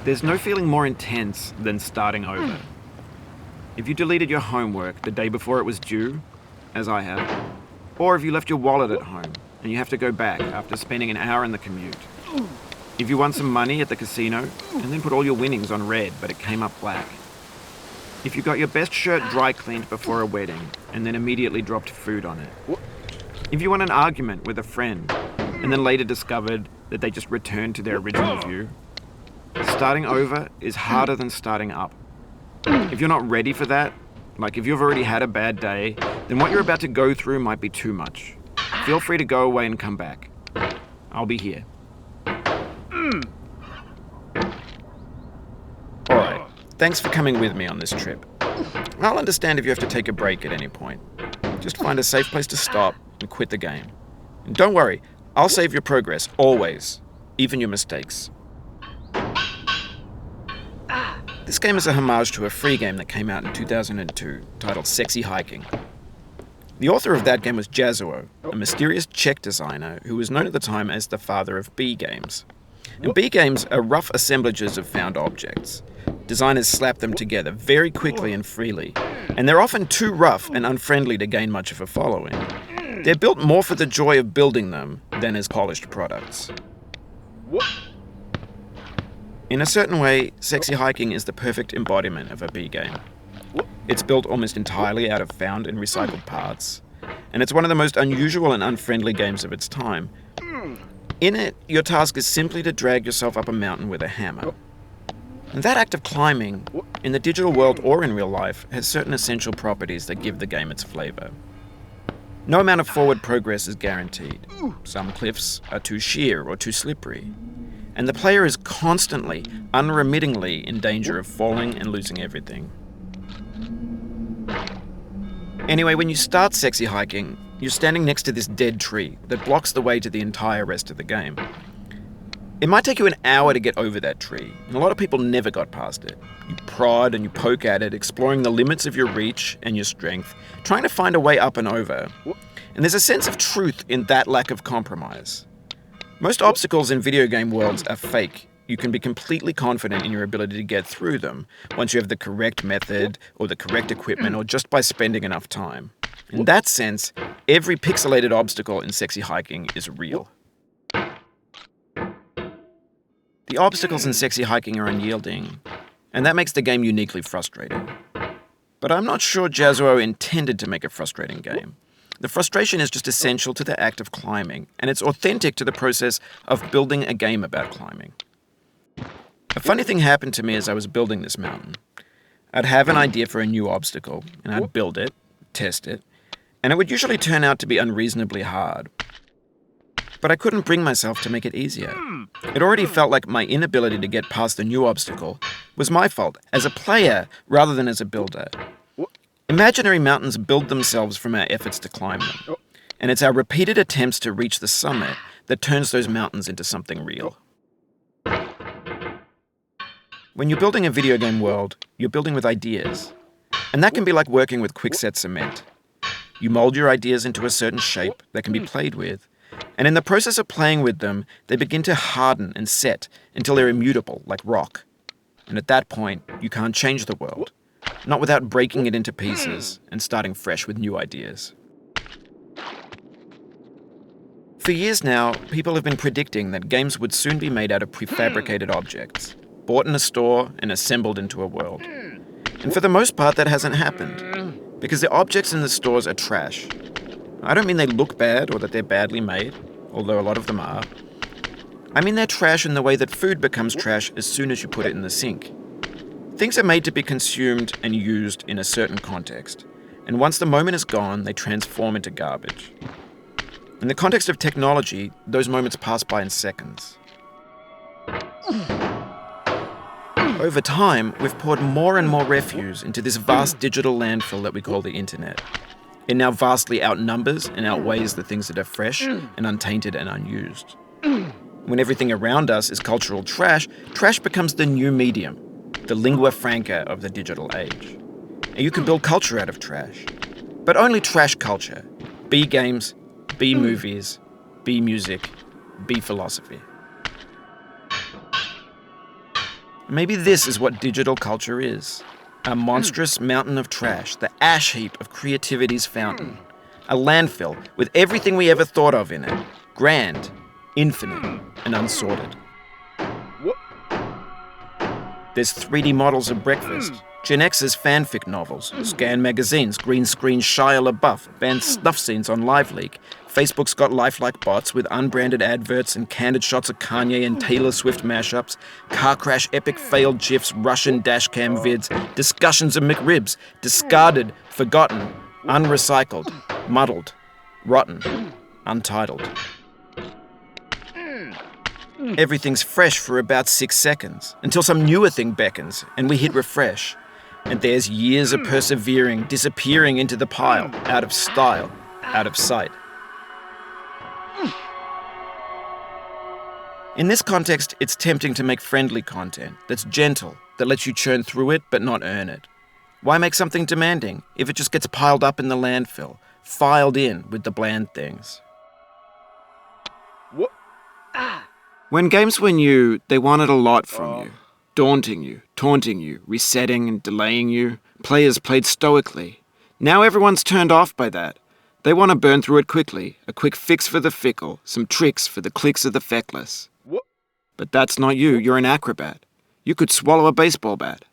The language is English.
There's no feeling more intense than starting over. If you deleted your homework the day before it was due, as I have, or if you left your wallet at home and you have to go back after spending an hour in the commute. If you won some money at the casino and then put all your winnings on red but it came up black. If you got your best shirt dry cleaned before a wedding and then immediately dropped food on it. If you won an argument with a friend and then later discovered that they just returned to their original view. Starting over is harder than starting up. If you're not ready for that, like if you've already had a bad day, then what you're about to go through might be too much. Feel free to go away and come back. I'll be here. Alright, thanks for coming with me on this trip. I'll understand if you have to take a break at any point. Just find a safe place to stop and quit the game. And don't worry, I'll save your progress, always, even your mistakes. This game is a homage to a free game that came out in 2002, titled Sexy Hiking. The author of that game was Jazzuo, a mysterious Czech designer who was known at the time as the father of B games. And B games are rough assemblages of found objects. Designers slap them together very quickly and freely, and they're often too rough and unfriendly to gain much of a following. They're built more for the joy of building them than as polished products. In a certain way, Sexy Hiking is the perfect embodiment of a B game. It's built almost entirely out of found and recycled parts, and it's one of the most unusual and unfriendly games of its time. In it, your task is simply to drag yourself up a mountain with a hammer. And that act of climbing, in the digital world or in real life, has certain essential properties that give the game its flavor. No amount of forward progress is guaranteed. Some cliffs are too sheer or too slippery. And the player is constantly, unremittingly in danger of falling and losing everything. Anyway, when you start Sexy Hiking, you're standing next to this dead tree that blocks the way to the entire rest of the game. It might take you an hour to get over that tree, and a lot of people never got past it. You prod and you poke at it, exploring the limits of your reach and your strength, trying to find a way up and over. And there's a sense of truth in that lack of compromise. Most obstacles in video game worlds are fake. You can be completely confident in your ability to get through them once you have the correct method or the correct equipment or just by spending enough time. In that sense, every pixelated obstacle in Sexy Hiking is real. The obstacles in Sexy Hiking are unyielding, and that makes the game uniquely frustrating. But I'm not sure Jazzuo intended to make a frustrating game. The frustration is just essential to the act of climbing, and it's authentic to the process of building a game about climbing. A funny thing happened to me as I was building this mountain. I'd have an idea for a new obstacle, and I'd build it, test it, and it would usually turn out to be unreasonably hard. But I couldn't bring myself to make it easier. It already felt like my inability to get past the new obstacle was my fault, as a player rather than as a builder. Imaginary mountains build themselves from our efforts to climb them, and it's our repeated attempts to reach the summit that turns those mountains into something real. When you're building a video game world, you're building with ideas, and that can be like working with quickset cement. You mold your ideas into a certain shape that can be played with, and in the process of playing with them, they begin to harden and set until they're immutable, like rock. And at that point, you can't change the world. Not without breaking it into pieces and starting fresh with new ideas. For years now, people have been predicting that games would soon be made out of prefabricated objects, bought in a store and assembled into a world. And for the most part, that hasn't happened, because the objects in the stores are trash. I don't mean they look bad or that they're badly made, although a lot of them are. I mean they're trash in the way that food becomes trash as soon as you put it in the sink. Things are made to be consumed and used in a certain context, and once the moment is gone, they transform into garbage. In the context of technology, those moments pass by in seconds. Over time, we've poured more and more refuse into this vast digital landfill that we call the internet. It now vastly outnumbers and outweighs the things that are fresh and untainted and unused. When everything around us is cultural trash, trash becomes the new medium, the lingua franca of the digital age. And you can build culture out of trash. But only trash culture. B games, B movies, B music, B philosophy. Maybe this is what digital culture is. A monstrous mountain of trash, the ash heap of creativity's fountain. A landfill with everything we ever thought of in it. Grand, infinite, and unsorted. There's 3D models of breakfast, Gen X's fanfic novels, Scan magazines, green screen Shia LaBeouf, banned snuff scenes on LiveLeak. Facebook's got lifelike bots with unbranded adverts and candid shots of Kanye and Taylor Swift mashups, car crash epic failed GIFs, Russian dashcam vids, discussions of McRibs, discarded, forgotten, unrecycled, muddled, rotten, untitled. Everything's fresh for about 6 seconds, until some newer thing beckons, and we hit refresh. And there's years of persevering disappearing into the pile, out of style, out of sight. In this context, it's tempting to make friendly content that's gentle, that lets you churn through it but not earn it. Why make something demanding if it just gets piled up in the landfill, filed in with the bland things? When games were new, they wanted a lot from you. Daunting you, taunting you, resetting and delaying you. Players played stoically. Now everyone's turned off by that. They want to burn through it quickly, a quick fix for the fickle, some tricks for the clicks of the feckless. But that's not you, you're an acrobat. You could swallow a baseball bat.